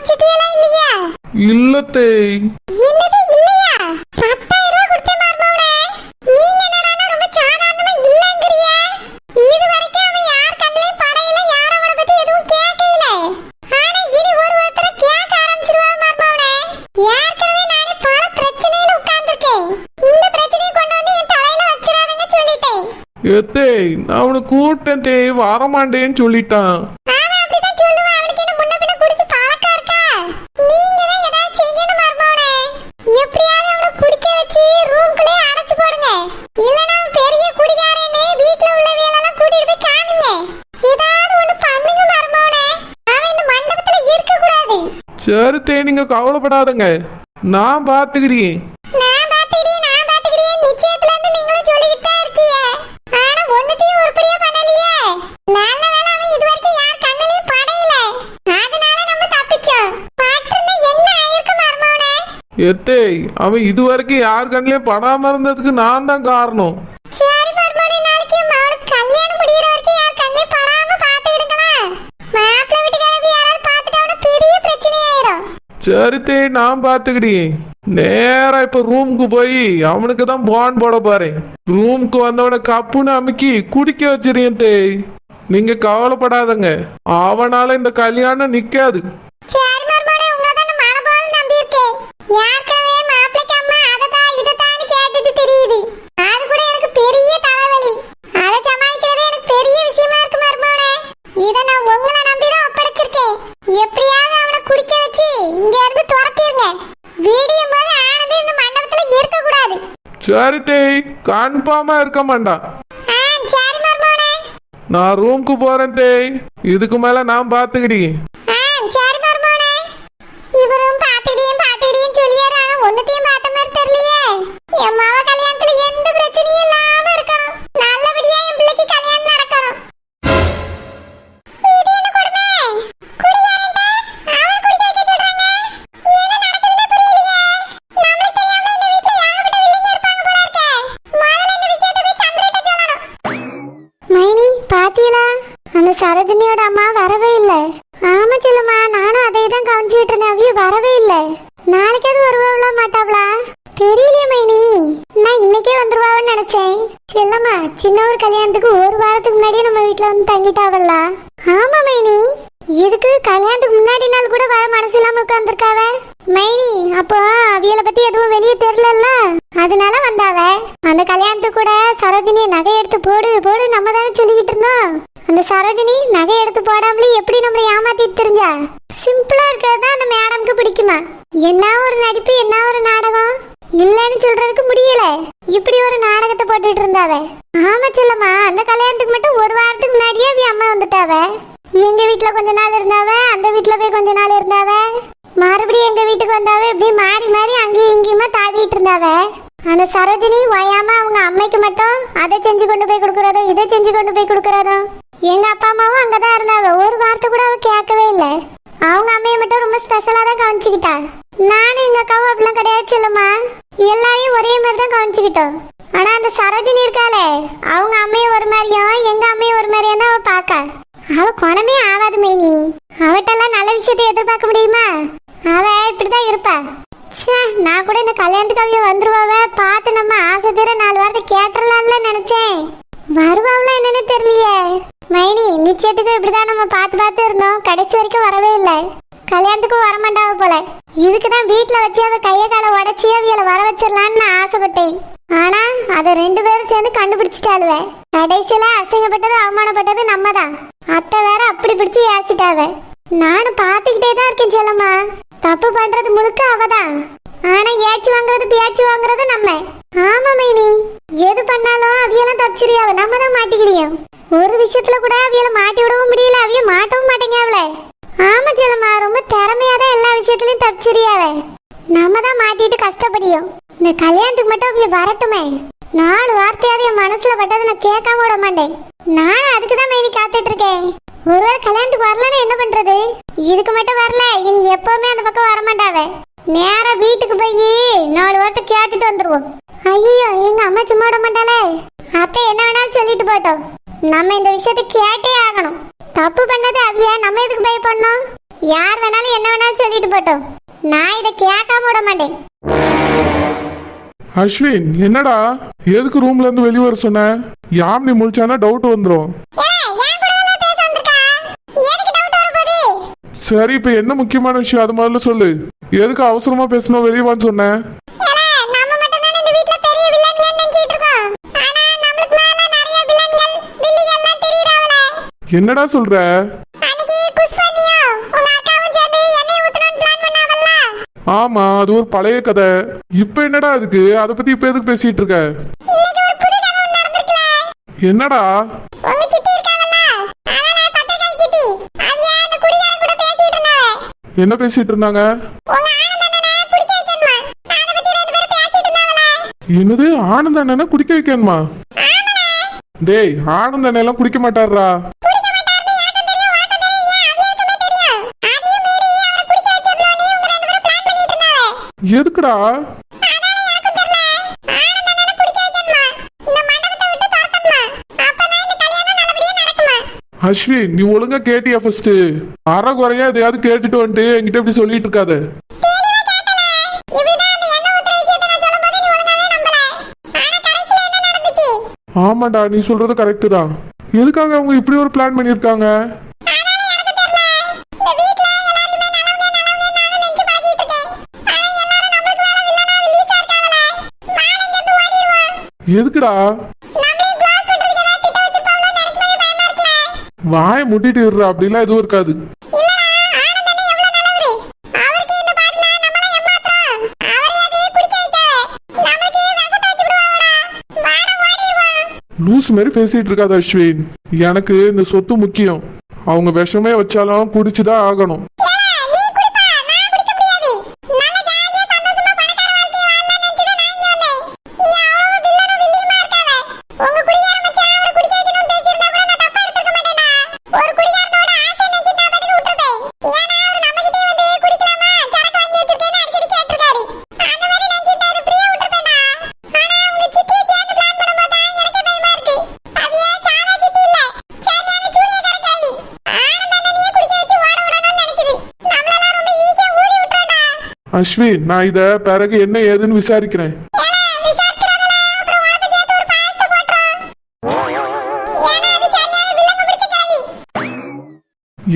முடிச்சிட்டீங்களா இல்லையா? இல்லத்தே. என்னது இல்லையா? 10,000 ரூபாய் கொடுத்தே மர்மோனே. நீங்க என்னடா ரொம்ப சாதாரணமா இல்லங்கறிய? இது வரைக்கும் அவன் யார் கண்ணிலே படையில, யார் அவனை பத்தி எதுவும் கேட்கல. ஆனா இனி ஒரு ஒருத்தர கேட்க ஆரம்பிச்சிருவா மர்மோனே. ஏற்கனவே நானே பல பிரச்சனையில உட்கார்ந்திருக்கேன். இந்த பிரச்சனையை கொண்டு வந்து என் தலையில வச்சிராதீங்க சொல்லிட்டேன். எத்தே நான் அவனை கூப்பிட்டேன் தே, வரமாட்டேன்னு சொல்லிட்டான். சரி தே, நீங்க கவலைப்படாதங்க, நான் பாத்துக்கிறேன். எத்தே அவன் இதுவரைக்கும் யார் கண்ணிலையும் படாம இருந்ததுக்கு நான் தான் காரணம். சரி தே, நான் பாத்துக்கிட்டேன். நேரா இப்ப ரூமுக்கு போய் அவனுக்கு தான் பான் போட போறேன். ரூமுக்கு வந்தவனை கப்புன்னு அமுக்கி குடிக்க வச்சிருக்கேன் தே. நீங்க கவலைப்படாதங்க, அவனால இந்த கல்யாணம் நிக்காது. சரி தே, கன்ஃபார்மா இருக்க மாட்டான். நான் ரூமுக்கு போறேன் தே, இதுக்கு மேல நான் பாத்துக்கிட்டேன். சரோஜினியோட அம்மா வரவே இல்லை. ஆமா செல்லம்மா, நானும் அதை தான் கவனிச்சுட்டு இருந்தேன். அவிய வரவே இல்லை. நாளைக்காவது வருவாங்களா மாட்டாங்களா தெரியலையே மைனி. நான் இன்னைக்கே வந்துருவான்னு நினைச்சேன். செல்லம்மா, சின்ன ஒரு கல்யாணத்துக்கு ஒரு வாரத்துக்கு முன்னாடியே நம்ம வீட்டுல வந்து தங்கிட்டாவல்ல? ஆமா மைனி, இதுக்கு கல்யாணத்துக்கு முன்னாடி நாள் கூட வர மனசு இல்லாம உட்கார்ந்துருக்காவ மைனி. அப்போ அவியலை பத்தி எதுவும் வெளியே தெரியல, அதனால வந்தாவ. அந்த கல்யாணத்துக்கு கூட சரோஜினியை நகை எடுத்து போடு போடு நம்ம தானே சொல்லிக்கிட்டு இருந்தோம். அந்த சரோஜினி நகை எடுத்து போடாமலே எப்படி நம்மளை ஏமாத்திட்டு தெரிஞ்சா? சிம்பிளா இருக்கிறது அந்த மேடம்க்கு பிடிக்குமா? என்ன ஒரு நடிப்பு, என்ன ஒரு நாடகம், இல்லன்னு சொல்றதுக்கு முடியல. இப்படி ஒரு நாடகத்தை போட்டுட்டு இருந்தாவ. ஆமா செல்லம்மா, அந்த கல்யாணத்துக்கு மட்டும் ஒரு வாரத்துக்கு முன்னாடியே அம்மா வந்துட்டாவ. எங்க வீட்டுல கொஞ்ச நாள் இருந்தாவ, அந்த வீட்டுல போய் கொஞ்ச நாள் இருந்தாவ, மறுபடியும் எங்க வீட்டுக்கு வந்தாவ. இப்படி மாறி மாறி அங்கேயும் இங்கேயுமா தாவிட்டு இருந்தாவ. அந்த சரோஜினி ஓயாம அவங்க அம்மைக்கு மட்டும் அதை செஞ்சு கொண்டு போய் கொடுக்கறதும் இதை செஞ்சு கொண்டு போய் கொடுக்கறதும். எங்க அப்பா அம்மாவும் அங்கதான் இருந்தாவ. ஒரு வார்த்தை கூட அவ கேட்கவே இல்லை. அவங்க அம்மையை மட்டும் ரொம்ப ஸ்பெஷலா தான் கவனிச்சுக்கிட்டா. நானும் எங்க அக்காவும் அப்படிலாம் கிடையாது செல்லுமா, எல்லாரையும் ஒரே மாதிரி தான் கவனிச்சுக்கிட்டோம். ஆனா அந்த சரோஜினி இருக்காளே, அவங்க அம்மையை ஒரு மாதிரியும் எங்க அம்மையை ஒரு மாதிரியும் தான் அவ பாக்கா. அவ குணமே ஆகாது மைனி. அவட்டெல்லாம் நல்ல விஷயத்தை எதிர்பார்க்க முடியுமா? அவ இப்படிதான் இருப்பா. நான் கூட இந்த கல்யாணத்துக்கு அவைய வந்துருவாவ பார்த்து நம்ம ஆசை தீர 4 வாரத்தை கேட்டுடலாம்ல நினைச்சேன். வருவாங்களா என்னன்னு தெரியலையே மைனி. நிச்சயத்துக்கு இப்படிதான் நம்ம பார்த்து இருந்தோம். கடைசி வரைக்கும் வரவே இல்லை. கல்யாணத்துக்கும் வரமாட்டாவ போல. இதுக்குதான் வீட்டுல வச்சு அவ கைய காலை உடச்சி அவியலை வர வச்சிடலான்னு நான் ஆசைப்பட்டேன். ஆனா அதை 2 பேரும் சேர்ந்து கண்டுபிடிச்சிட்டாளுவ. கடைசியில அசிங்கப்பட்டது அவமானப்பட்டது நம்ம தான். அத்தை வேற அப்படி பிடிச்சி ஏசிட்டாவ. நானும் பார்த்துக்கிட்டே தான் இருக்கேன் செல்லம்மா. தப்பு பண்றது முழுக்க அவதான். ஆனா ஏச்சு வாங்குறது பேச்சு வாங்குறது நம்ம. ஆமா மைனி, எது பண்ணாலும் அவியெல்லாம் தப்பிச்சிருக்காவ, நம்ம தான் மாட்டிக்கிறியோம். ஒரு விஷயத்துல கூட அவியலை மாட்டி விடவும் முடியல, அவிய மாட்டவும் மாட்டேங்க அவளை. ஆமா செல்லம்மா, ரொம்ப திறமையா தான் எல்லா விஷயத்துலயும் தப்பிச்சிருக்காவ. நம்ம தான் மாட்டிட்டு கஷ்டப்படியோம். இந்த கல்யாணத்துக்கு மட்டும் அவிய வரட்டுமே. 4 வார்த்தையாவது என் மனசுல பட்டதை நான் கேட்காம விட மாட்டேன். நானும் அதுக்குதான் மைனி காத்துட்டு இருக்கேன். ஒருவேளை கல்யாணத்துக்கு வரலன்னு என்ன பண்றது? இதுக்கு மட்டும் வரல, இனி எப்பவுமே அந்த பக்கம் வரமாட்டாவ. நேரா வீட்டுக்கு போய் 4 வார்த்தை கேட்டுட்டு வந்துருவோம். ஐயோ, எங்க அம்மா சும்மா விட மாட்டாளே. அத்தை என்ன வேணாலும் சொல்லிட்டு போட்டோம். நம்ம இந்த விஷயத்தை கேட்டே ஆகணும். தப்பு பண்ணது அவிய, நம்ம எதுக்கு பயப்படணும்? யார் வேணாலும் என்ன வேணாலும் சொல்லிட்டு போட்டோம், நான் இதை கேட்காம விட மாட்டேன். அஸ்வின் என்னடா எதுக்கு ரூம்ல இருந்து வெளியே வர சொன்ன? யாமினி முழிச்சானா டவுட் வந்துடும். சரி இப்ப என்ன முக்கியமான விஷயம் அது முதல்ல சொல்லு. எதுக்கு அவசரமா பேசணும் வெளியே வான்னு சொன்ன? என்னடா சொல்ற? ஆமா அது ஒரு பழைய கதை. இப்ப என்னடா அதுக்கு? அதை பத்தி இப்ப எதுக்கு பேசிட்டு இருக்க? என்னடா? என்ன பேசிட்டு இருந்தாங்க? என்னது ஆனந்த அண்ணனை குடிக்க வைக்கணுமா? டேய் ஆனந்த அண்ணன் எல்லாம் குடிக்க மாட்டாரா? எதுக்குடா? அஸ்வின் நீ ஒழுங்கா கேட்டியா? ஃபர்ஸ்ட் அரை குறையா எதையாவது கேட்டுட்டு வந்துட்டு என்கிட்ட இப்படி சொல்லிட்டு இருக்காத. ஆமாடா நீ சொல்றது கரெக்ட் தான். எதுக்காக அவங்க இப்படி ஒரு பிளான் பண்ணிருக்காங்க? எதுக்குடா? வாய முட்டிட்டு இருற, அப்படிலாம் எதுவும் இருக்காது. லூஸ் மாதிரி பேசிட்டு இருக்காது அஸ்வின். எனக்கு இந்த சொத்து முக்கியம். அவங்க விஷமே வச்சாலும் குடிச்சுதான் ஆகணும். அஸ்வின் நான் இத பிறகு என்ன ஏதுன்னு விசாரிக்கிறேன்.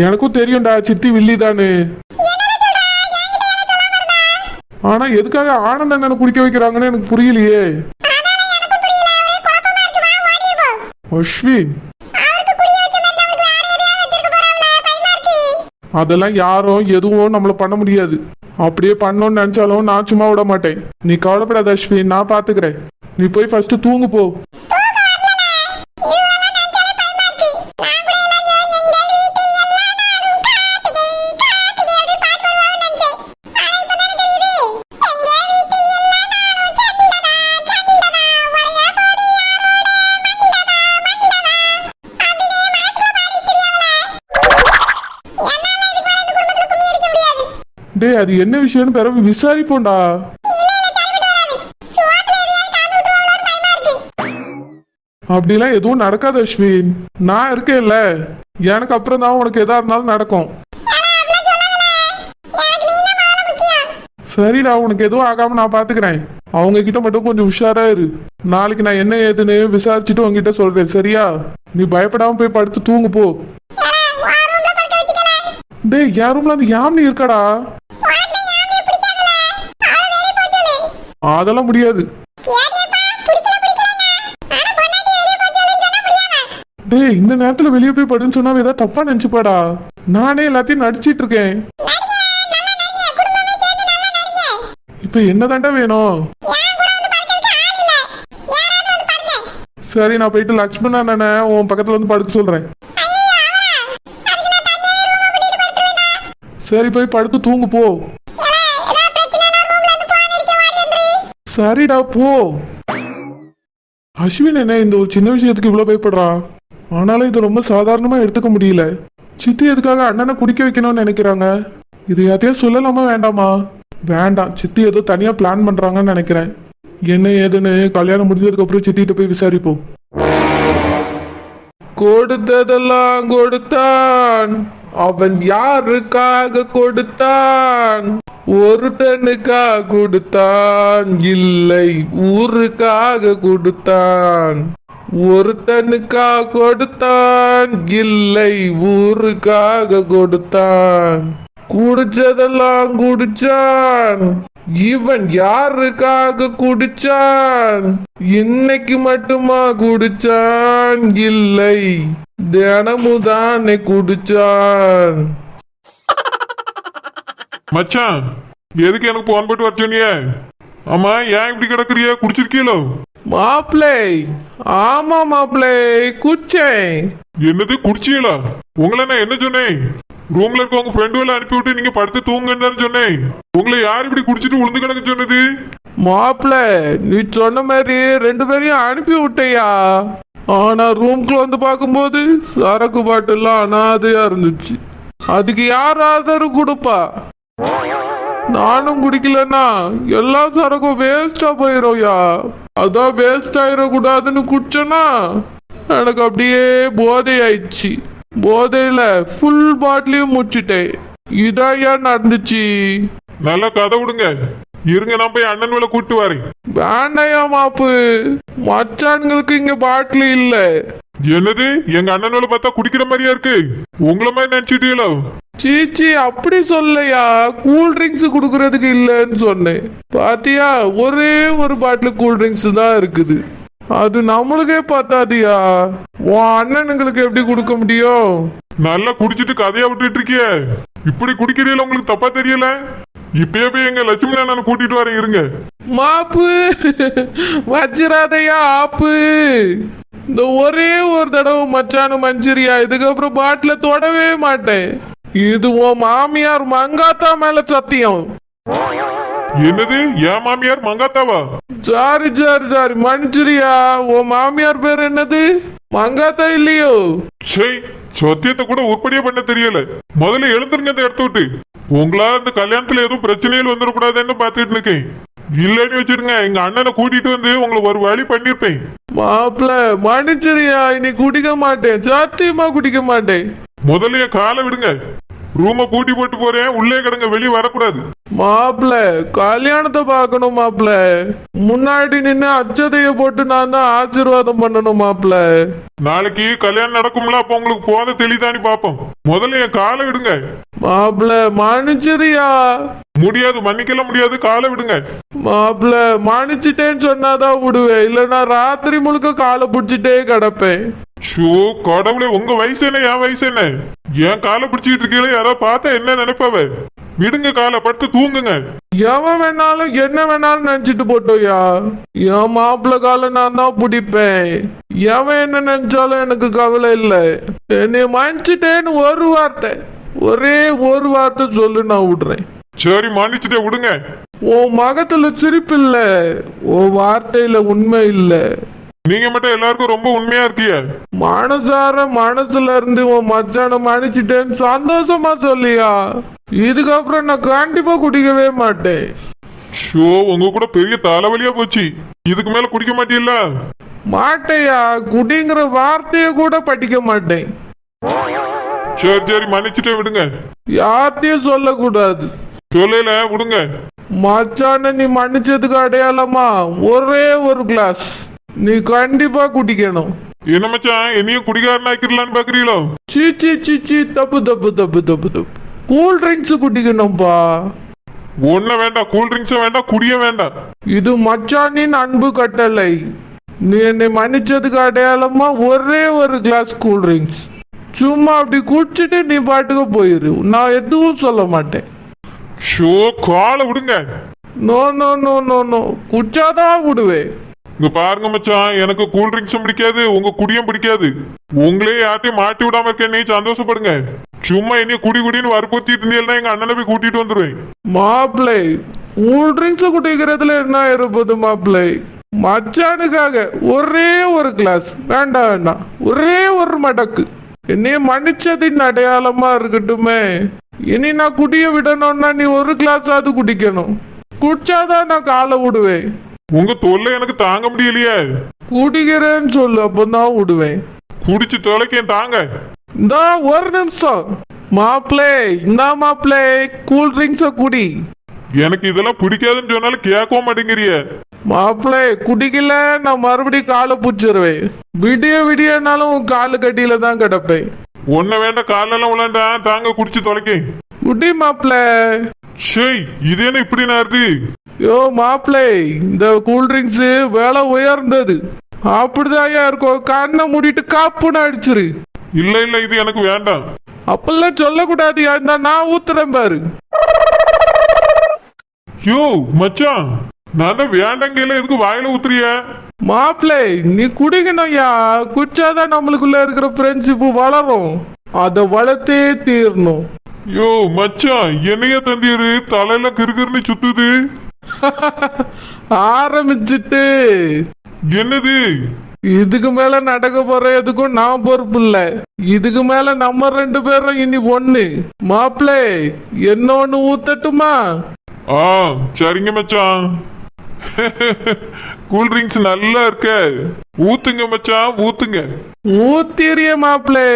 எனக்கும் தெரியும்டா சித்தி வில்லிதானு. ஆனா எதுக்காக ஆனந்த அண்ணனை குடிக்க வைக்கிறாங்கன்னு எனக்கு புரியலையே. அஸ்வின் அதெல்லாம் யாரும் எதுவும் நம்மள பண்ண முடியாது. அப்படியே பண்ணோன்னு நினைச்சாலும் நான் சும்மா விட மாட்டேன். நீ கவலைப்படாத அஸ்வின், நான் பாத்துக்கிறேன். நீ போய் ஃபர்ஸ்ட் தூங்கு போ. டே அது என்ன விஷயம்னு பிறகு விசாரிப்போம்டா. அப்படிலாம் எதுவும் நடக்காது அஸ்வின், நான் இருக்கேன்ல. எனக்கு அப்புறம் தான் உனக்கு எதா இருந்தாலும் நடக்கும். சரிடா உனக்கு எதுவும் ஆகாம நான் பாத்துக்கிறேன். அவங்க கிட்ட மட்டும் கொஞ்சம் உஷாரா இரு. நாளைக்கு நான் என்ன ஏதுன்னு விசாரிச்சுட்டு உங்ககிட்ட சொல்றேன் சரியா? நீ பயப்படாம போய் படுத்து தூங்கு போ. டேய் என் ரூம்ல அந்த யாமினி இருக்காடா. அதெல்லாம் முடியாது. டேய் இந்த நேரத்துல வெளியே போய் படுன்னு சொன்னா ஏதாவது தப்பா நினைச்சுப்பாடா. நானே எல்லாத்தையும் நடிச்சிட்டு இருக்கேன். இப்ப என்னதாண்டா வேணும்? சரி நான் போயிட்டு லட்சுமண அண்ணனை உன் பக்கத்துல வந்து படுக்க சொல்றேன். சரி போய் படுத்து தூங்கு போ. சரிடா போ. அஸ்வின் என்ன இந்த ஒரு சின்ன விஷயத்துக்கு இவ்வளவு பயப்படுறா? ஆனாலும் இது ரொம்ப சாதாரணமா எடுத்துக்க முடியல. சித்தி எதுக்காக அண்ணனை குடிக்க வைக்கணும்னு நினைக்கிறாங்க? இது யார்ட்டையும் சொல்லலாமா வேண்டாமா? வேண்டாம், சித்தி ஏதோ தனியா பிளான் பண்றாங்கன்னு நினைக்கிறேன். என்ன ஏதுன்னு கல்யாணம் முடிஞ்சதுக்கு அப்புறம் சித்திட்டு போய் விசாரிப்போம். கொடுத்ததெல்லாம் கொடுத்தான், அவன் யாருக்காக கொடுத்தான்? ஒருத்தனுக்காக கொடுத்தான், இல்லை ஊருக்காக கொடுத்தான். ஒருத்தனுக்காக கொடுத்தான், இல்லை ஊருக்காக கொடுத்தான். குடிச்சதெல்லாம் குடிச்சான். இவன் யாருக்காக குடிச்சான்? இன்னைக்கு மட்டுமா குடிச்சான்? இல்லை தினமும் தானே குடிச்சான். மச்சான், எதுக்கு எனக்கு போன் போட்டு வர சொன்னிய? ஆமா, ஏன் இப்படி கிடக்குறிய? குடிச்சிருக்கீங்களோ? மாப்பிளை, ஆமா மாப்பிளை, குச்சேன். என்னது குடிச்சீங்களா? உங்களை நான் என்ன சொன்னேன்? ரூம்ல இருக்க உங்க ஃப்ரெண்டு அனுப்பி விட்டு நீங்க படுத்து தூங்குன்னு சொன்னேன். உங்களை யார் இப்படி குடிச்சிட்டு உளுந்து கிடக்க சொன்னது? மாப்பிளை, நீ சொன்ன மாதிரி 2 பேரையும் அனுப்பி விட்டையா. ஆனா ரூம்குள்ள வந்து பார்க்கும்போது சரக்கு பாட்டெல்லாம் அனாதையா இருந்துச்சு. அதுக்கு யார் ஆதரவு கொடுப்பா? நானும் குடிக்கலன்னா எல்லா சரக்கும் வேஸ்டா போயிடும்யா. அதான் வேஸ்ட் ஆயிடக்கூடாதுன்னு குடிச்சேன்னா எனக்கு அப்படியே போதை ஆயிடுச்சு. போதையில ஃபுல் பாட்டிலையும் முடிச்சிட்டேன். இதாயா நடந்துச்சு. நல்லா கதை விடுங்க. இருங்க, நான் போய் அண்ணன் வேலை கூட்டு வரேன். வேண்டாயா மாப்பு, மச்சான்களுக்கு இங்க பாட்டில் இல்ல. என்னது? எங்க அண்ணன் வேலை பார்த்தா குடிக்கிற மாதிரியா இருக்கு. உங்களை மாதிரி நினைச்சிட்டீங்களோ? சீச்சி, அப்படி சொல்லயா. கூல் ட்ரிங்க்ஸ் குடுக்கறதுக்கு இல்லன்னு சொன்னேன். பாத்தியா, ஒரே ஒரு பாட்டில் கூல் ட்ரிங்க்ஸ் தான் இருக்குது. அது நம்மளுக்கே பார்த்தாதியா. உன் அண்ணனுங்களுக்கு எப்படி கொடுக்க முடியும்? நல்லா குடிச்சிட்டு கதையா விட்டுட்டு இருக்கிய. இப்படி குடிக்கிறீங்களா? உங்களுக்கு தப்பா தெரியல? இப்பயே போய் எங்க லட்சுமி அண்ணன் கூட்டிட்டு வரேன். இருங்க. மாப்பு வச்சிராதையா ஆப்பு. இந்த ஒரே ஒரு தடவை மச்சானு மஞ்சிரியா, இதுக்கப்புறம் பாட்டில தொடவே மாட்டேன். இது உன் மாமியார் மங்காத்தா மேல சத்தியம். என்னது? என் மாமியார் மங்காத்தாவா? Sorry sorry sorry, Manjiriya. உன் மாமியார் பேர் என்னது? மங்காத்தா இல்லையோ? சே, சத்தியத்தை கூட உருப்படியா பண்ண தெரியல. முதல்ல எழுந்துருங்க இந்த இடத்த விட்டு. உங்களா இந்த கல்யாணத்துல எதுவும் பிரச்சனைகள் வந்துடக்கூடாதுன்னு பாத்துட்டு இருக்கேன். இல்லன்னு வச்சிருங்க, எங்க அண்ணனை கூட்டிட்டு வந்து உங்களுக்கு ஒரு வழி பண்ணிருப்பேன். மாப்பிள்ள மன்னிச்சிரியா, இனி குடிக்க மாட்டேன். சத்தியமா குடிக்க மாட்டேன். முதல்ல என் காலை விடுங்க. ரூமை பூட்டி போட்டு போறேன். உள்ளே கிடங்க, வெளியே வரக்கூடாது. மாப்பிள்ள கல்யாணத்தை பார்க்கணும் மாப்பிள்ள. முன்னாடி நின்று அச்சதைய போட்டு நான் தான் ஆசீர்வாதம் பண்ணணும் மாப்பிள்ள. நாளைக்கு கல்யாணம் நடக்கும்ல, அப்ப உங்களுக்கு போத தெளிதானி பாப்போம். முதல்ல என் காலை விடுங்க. மாப்பிள்ள மன்னிச்சிரியா. முடியாது, மன்னிக்கலாம் முடியாது. காலை விடுங்க. மாப்பிள்ள மன்னிச்சிட்டேன்னு சொன்னாதான் விடுவேன், இல்லைன்னா ராத்திரி முழுக்க காலை பிடிச்சிட்டே கிடப்பேன். ஷோ கடவுளே, உங்க வயசு என்ன என் வயசு என்ன? என் காலை பிடிச்சிட்டு இருக்கீங்களே, யாராவது பார்த்தா என்ன நினைப்பாவ? விடுங்க, காலை படுத்து தூங்குங்க. எவன் வேணாலும் என்ன வேணாலும் நினைச்சிட்டு போட்டோயா. என் மாப்பிள்ள காலை நான் தான் பிடிப்பேன். எவன் என்ன நினைச்சாலும் எனக்கு கவலை இல்லை. என்னை மன்னிச்சிட்டேன்னு ஒரு வார்த்தை, ஒரே ஒரு வார்த்தை சொல்லு, நான் விடுறேன். சரி, மன்னிச்சுட்டே விடுங்க. உன் மகத்துல சிரிப்பு இல்ல, உன் வார்த்தையில உண்மை இல்ல. நீங்க மட்டும் எல்லாருக்கும் ரொம்ப உண்மையா இருக்கீங்க. மனசார மனசுல இருந்து உன் மச்சான மன்னிச்சிட்டேன்னு சந்தோஷமா சொல்லியா. இதுக்கப்புறம் நான் கண்டிப்பா குடிக்கவே மாட்டேன். ஷோ, உங்க கூட பெரிய தலைவலியா போச்சு. இதுக்கு மேல குடிக்க மாட்டீல்ல? மாட்டையா, குடிங்கிற வார்த்தைய கூட படிக்க மாட்டேன். சரி சரி, மன்னிச்சுட்டே விடுங்க. யார்த்தையும் சொல்லக்கூடாது. சொல்லல, விடுங்க. மச்சான நீ மன்னிச்சதுக்கு அடையாளமா ஒரே ஒரு கிளாஸ் நீ கண்டிப்பா குடிக்கணும். என்ன மச்சான், என்னையும் குடிகாரன் ஆக்கிடலான்னு பாக்குறீங்களோ? சீச்சி சீச்சி, தப்பு தப்பு தப்பு தப்பு தப்பு. கூல் ட்ரிங்க்ஸ் குடிக்கணும்பா. ஒன்னும் வேண்டாம், கூல் ட்ரிங்க்ஸும் வேண்டாம், குடிய வேண்டாம். இது மச்சானின் அன்பு கட்டளை. நீ என்னை மன்னிச்சதுக்கு அடையாளமா ஒரே ஒரு கிளாஸ் கூல் ட்ரிங்க்ஸ். சும்மா அப்படி குடிச்சிட்டு நீ பாட்டுக்கு போயிரு, நான் எதுவும் சொல்ல மாட்டேன். ஷோ, காலை விடுங்க. No no no no no, குச்சாதான் விடுவேன். இங்க பாருங்க மச்சான், எனக்கு கூல் ட்ரிங்க்ஸும் பிடிக்காது, உங்க குடியும் பிடிக்காது. உங்களே யார்ட்டையும் மாட்டி விடாம இருக்க நீ சந்தோஷப்படுங்க. சும்மா என்னைய குடி குடின்னு வற்புறுத்திட்டு இருந்தீங்கன்னா எங்க அண்ணனை போய் கூட்டிட்டு வந்துருவேன். மாப்பிள்ளை, கூல் ட்ரிங்க்ஸ் குடிக்கிறதுல என்ன இருப்பது மாப்பிள்ளை? மச்சானுக்காக ஒரே ஒரு கிளாஸ், வேண்டாம் வேண்டாம், ஒரே ஒரு மடக்கு. என்னைய மன்னிச்சதின் அடையாளமா இருக்கட்டுமே. இனி நான் குடிய விடணும்னா நீ ஒரு கிளாஸ் ஆவது குடிக்கணும். குடிச்சாதான் நான் காலை விடுவேன். உங்க தொல்லை எனக்கு தாங்க முடியலையே. குடிக்கிறேன்னு சொல்லு, அப்பதான் விடுவேன். குடிச்சு தொலைக்கேன் தாங்க. இந்த ஒரு நிமிஷம், மாப்பிளே இந்த மாப்பிளே கூல் ட்ரிங்க்ஸ குடி. எனக்கு இதெல்லாம் பிடிக்காதுன்னு சொன்னாலும் கேட்கவும் மாட்டேங்கிறிய. மாப்பிளே குடிக்கல நான் மறுபடியும் காலை பூச்சிருவேன். விடிய விடியனாலும் உன் காலு கட்டியில தான் கிடப்பேன். ஒன்ன வேண்ட காலெல்லாம் விளாண்டா தாங்க குடிச்சு தொலைக்க. குடி மாப்பிளே. ஷேய் இது என்ன இப்படி நாருது? யோ மாப்பிளே இந்த கூல் ட்ரிங்க்ஸ் விலை உயர்ந்தது. அப்படிதான் இருக்கும். கண்ணை மூடிட்டு காப்புன்னு அடிச்சிரு. இல்ல இல்ல இது எனக்கு வேண்டாம். அப்பெல்லாம் சொல்லக்கூடாது. நான் ஊத்துறேன் பாரு. யோ மச்சான் நான் தான் வேண்டாங்கல எதுக்கு வாயில ஊத்துறிய? மாப்பிளே நீ குடிக்கணும்யா. குடிச்சாதான் நம்மளுக்குள்ள இருக்கிற ஃப்ரெண்ட்ஷிப் வளரும். அதை வளர்த்தே தீரணும். யோ மச்சான் என்னைய தந்திரு தலையில கிறுகிறுன்னு சுத்துது. ஆரம்பிச்சிட்டு என்னது? இதுக்கு மேல நடக்க போற எதுக்கும் நான் பொறுப்பு இல்ல. இதுக்கு மேல நம்ம 2 பேரும் இனி ஒண்ணு. மாப்பிளே என்னொன்னு ஊத்தட்டுமா? ஆ சரிங்க மச்சான். கூல் ட்ரிங்க்ஸ் நல்லா இருக்க. ஊத்துங்க மச்சான் ஊத்துங்க. ஊத்திரிய மாப்பிளே.